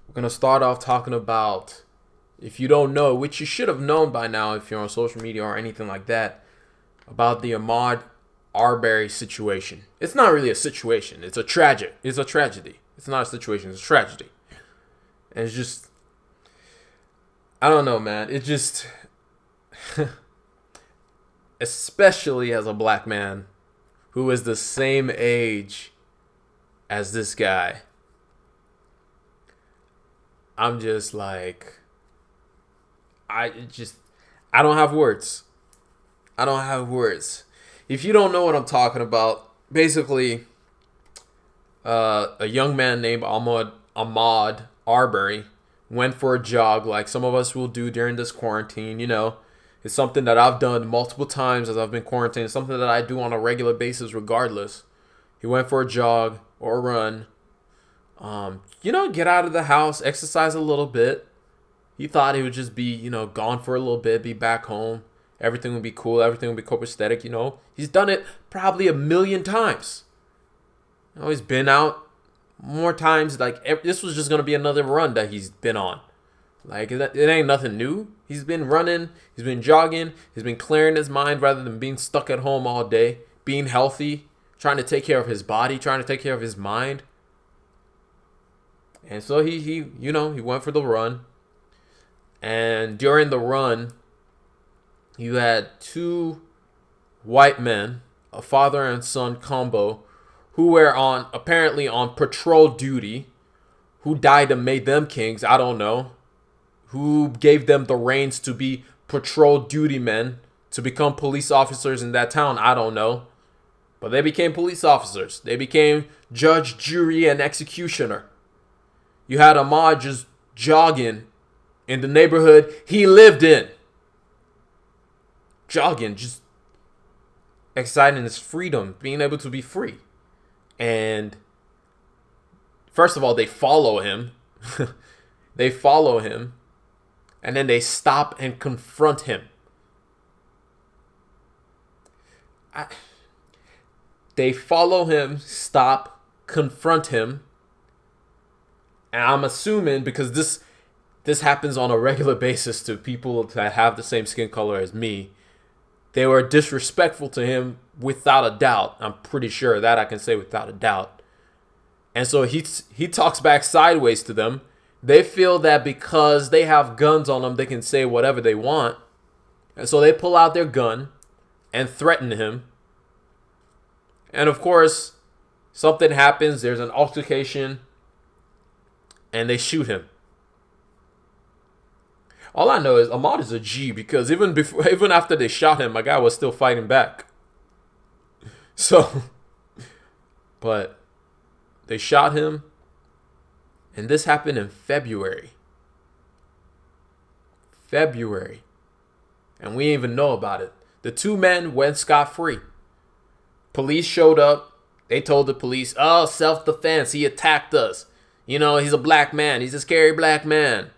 We're going to start off talking about, if you don't know, which you should have known by now if you're on social media or anything like that, about the Ahmaud Arbery situation. It's not really a situation. It's a tragic. It's a tragedy. It's not a situation. It's a tragedy. And it's just, I don't know, man. It just, especially as a black man who is the same age as this guy, I'm just like, I just, I don't have words. I don't have words. If you don't know what I'm talking about, basically, a young man named Ahmaud Arbery went for a jog like some of us will do during this quarantine. You know, it's something that I've done multiple times as I've been quarantined. It's something that I do on a regular basis regardless. He went for a jog or a run. Get out of the house, exercise a little bit. He thought he would just be, gone for a little bit, be back home. Everything would be cool. Everything would be copacetic. He's done it probably a million times. He's been out more times. Like, this was just going to be another run that he's been on. Like, it ain't nothing new. He's been running. He's been jogging. He's been clearing his mind rather than being stuck at home all day. Being healthy. Trying to take care of his body. Trying to take care of his mind. And so he went for the run. And during the run, you had two white men, a father and son combo, who were apparently on patrol duty, who died and made them kings, I don't know, who gave them the reins to be patrol duty men, to become police officers in that town, I don't know. But they became police officers. They became judge, jury, and executioner. You had Ahmaud just jogging in the neighborhood he lived in. Jogging, just exciting his freedom, being able to be free. And first of all, they follow him. They follow him. And then they stop and confront him. They follow him, stop, confront him. And I'm assuming, because this happens on a regular basis to people that have the same skin color as me, they were disrespectful to him without a doubt. I'm pretty sure that I can say without a doubt. And so he talks back sideways to them. They feel that because they have guns on them, they can say whatever they want. And so they pull out their gun and threaten him. And of course, something happens. There's an altercation. And they shoot him. All I know is Ahmaud is a G, because even after they shot him, my guy was still fighting back. So, but they shot him, and this happened in February. And we didn't even know about it. The two men went scot-free. Police showed up. They told the police, "Oh, self-defense. He attacked us. He's a black man. He's a scary black man.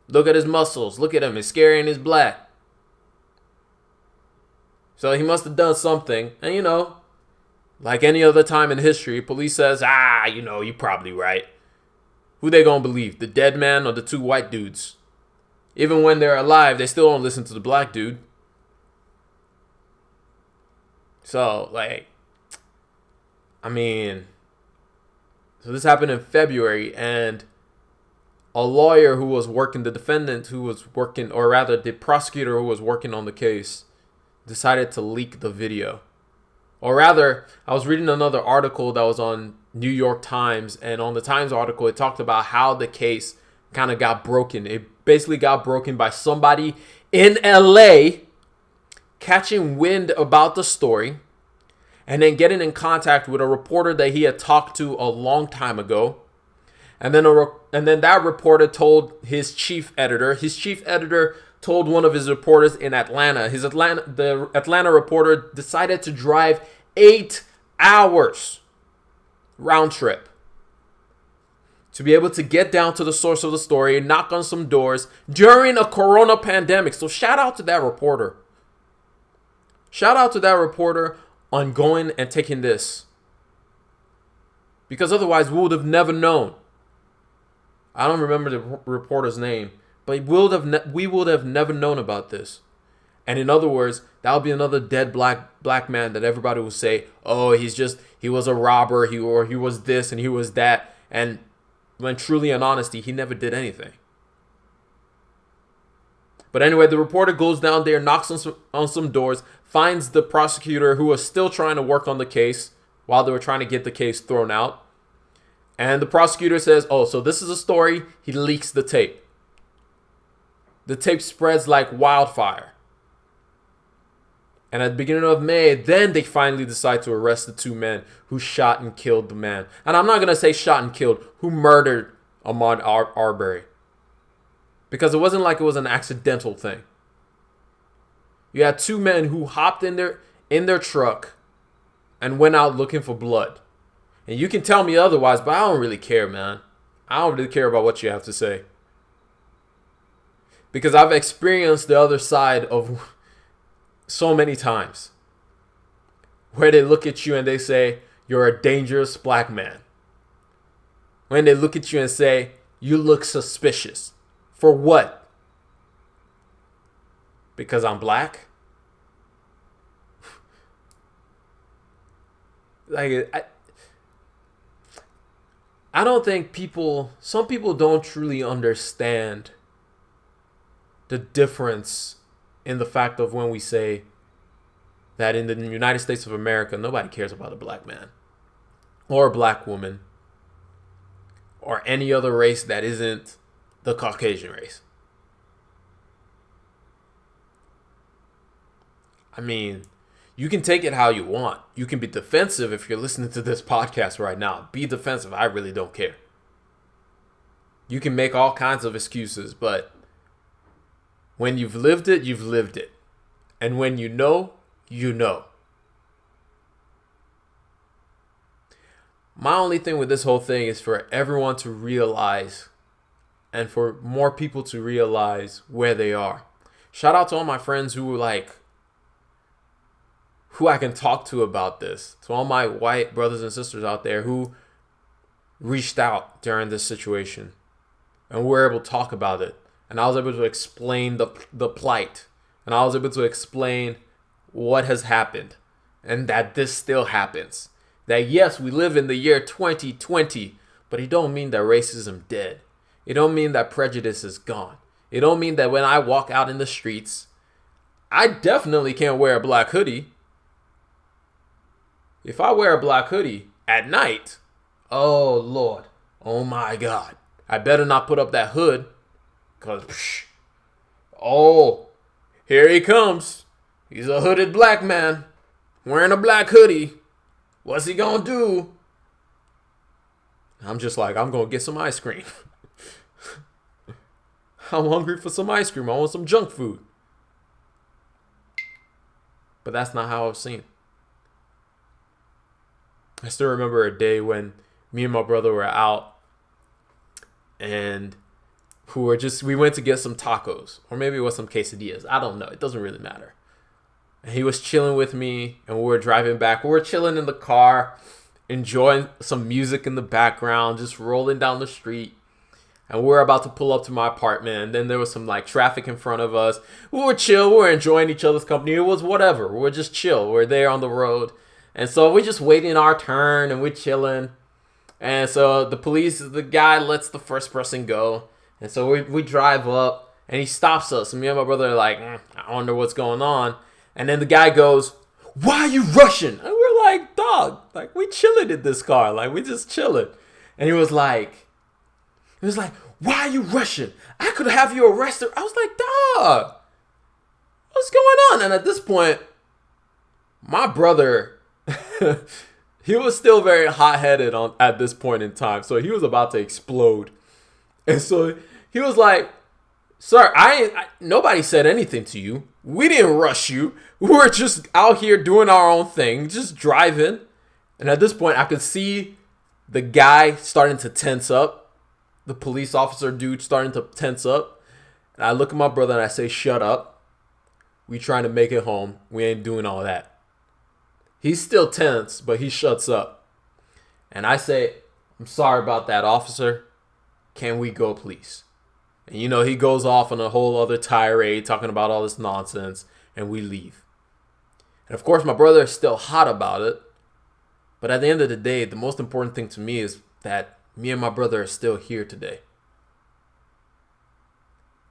Look at his muscles. Look at him. He's scary and he's black." So he must have done something. And, like any other time in history, police says, you're probably right. Who they gonna believe? The dead man or the two white dudes? Even when they're alive, they still don't listen to the black dude. So, so this happened in February, and a lawyer who was working, the defendant who was working, or rather the prosecutor who was working on the case, decided to leak the video. Or rather, I was reading another article that was on New York Times, and on the Times article, it talked about how the case kind of got broken. It basically got broken by somebody in LA catching wind about the story, and then getting in contact with a reporter that he had talked to a long time ago. And then that reporter told his chief editor. His chief editor told one of his reporters in Atlanta. The Atlanta reporter decided to drive 8 hours round trip to be able to get down to the source of the story and knock on some doors during a corona pandemic. So shout out to that reporter. Shout out to that reporter on going and taking this. Because otherwise we would have never known. I don't remember the reporter's name, but we would have never known about this. And in other words, that would be another dead black man that everybody would say, "Oh, he was a robber, he was this and he was that." And when truly in honesty, he never did anything. But anyway, the reporter goes down there, knocks on some doors, finds the prosecutor who was still trying to work on the case while they were trying to get the case thrown out. And the prosecutor says, "Oh, so this is a story." He leaks the tape. The tape spreads like wildfire. And at the beginning of May, then they finally decide to arrest the two men who shot and killed the man. And I'm not going to say shot and killed, who murdered Ahmaud Arbery. Because it wasn't like it was an accidental thing. You had two men who hopped in their truck and went out looking for blood. And you can tell me otherwise, but I don't really care, man. I don't really care about what you have to say. Because I've experienced the other side of so many times where they look at you and they say, "You're a dangerous black man." When they look at you and say, "You look suspicious." For what? Because I'm black? I don't think some people don't truly understand the difference in the fact of when we say that in the United States of America, nobody cares about a black man or a black woman or any other race that isn't the Caucasian race. I mean, you can take it how you want. You can be defensive if you're listening to this podcast right now. Be defensive. I really don't care. You can make all kinds of excuses, but when you've lived it, you've lived it. And when you know, you know. My only thing with this whole thing is for everyone to realize and for more people to realize where they are. Shout out to all my friends who I can talk to about this. To all my white brothers and sisters out there who reached out during this situation and were able to talk about it. And I was able to explain the plight. And I was able to explain what has happened. And that this still happens. That yes, we live in the year 2020. But it don't mean that racism dead. It don't mean that prejudice is gone. It don't mean that when I walk out in the streets, I definitely can't wear a black hoodie. If I wear a black hoodie at night, oh Lord, oh my God. I better not put up that hood. Because, oh, here he comes. He's a hooded black man wearing a black hoodie. What's he gonna do? I'm just like, I'm gonna get some ice cream. I'm hungry for some ice cream. I want some junk food. But that's not how I've seen. I still remember a day when me and my brother were out and we went to get some tacos, or maybe it was some quesadillas. I don't know. It doesn't really matter. And he was chilling with me and we were driving back. We were chilling in the car, enjoying some music in the background, just rolling down the street. And we were about to pull up to my apartment. And then there was some traffic in front of us. We were chill. We were enjoying each other's company. It was whatever. We were just chill. We were there on the road. And so we're just waiting our turn and we're chilling. And so the guy lets the first person go. And so we drive up and he stops us. And me and my brother are like, I wonder what's going on. And then the guy goes, "Why are you rushing?" And we're like, "Dog, we chilling in this car. We just chilling." And he was like, "Why are you rushing? I could have you arrested." I was like, "Dog, what's going on?" And at this point, my brother, he was still very hot-headed at this point in time. So he was about to explode. And so he was like, "Sir, nobody said anything to you. We didn't rush you. We were just out here doing our own thing, just driving." And at this point, I could see the guy starting to tense up. The police officer dude starting to tense up. And I look at my brother and I say, "Shut up. We trying to make it home. We ain't doing all that." He's still tense, but he shuts up. And I say, "I'm sorry about that, officer. Can we go, please? And he goes off on a whole other tirade talking about all this nonsense, and we leave. And of course, my brother is still hot about it. But at the end of the day, the most important thing to me is that me and my brother are still here today.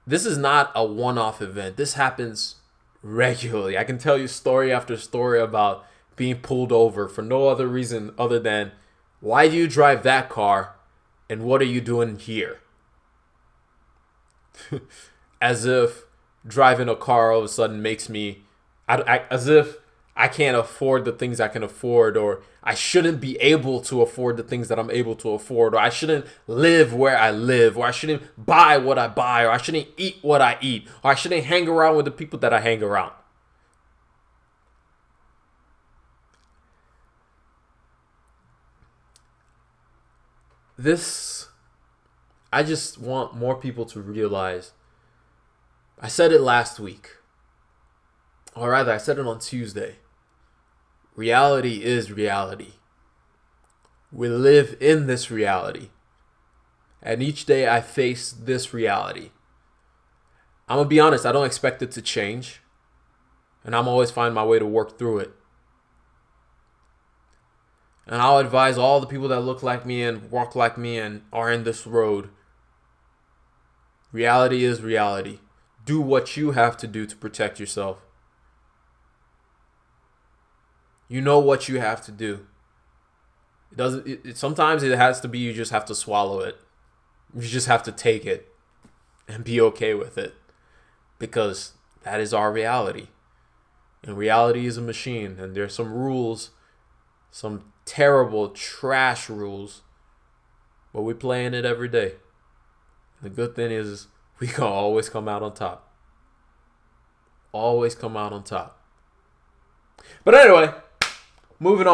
This is not a one-off event. This happens regularly. I can tell you story after story about being pulled over for no other reason other than, why do you drive that car and what are you doing here? As if driving a car all of a sudden makes me, as if I can't afford the things I can afford, or I shouldn't be able to afford the things that I'm able to afford, or I shouldn't live where I live, or I shouldn't buy what I buy, or I shouldn't eat what I eat, or I shouldn't hang around with the people that I hang around. I just want more people to realize. I said it last week, or rather I said it on Tuesday. Reality is reality. We live in this reality. And each day I face this reality. I'm going to be honest, I don't expect it to change. And I'm always find my way to work through it. And I'll advise all the people that look like me and walk like me and are in this road. Reality is reality. Do what you have to do to protect yourself. You know what you have to do. Sometimes it has to be, you just have to swallow it. You just have to take it and be okay with it, because that is our reality. And reality is a machine, and there's some rules, some terrible trash rules, but we play in it every day. The good thing is we can always come out on top. Always come out on top. But anyway, moving on.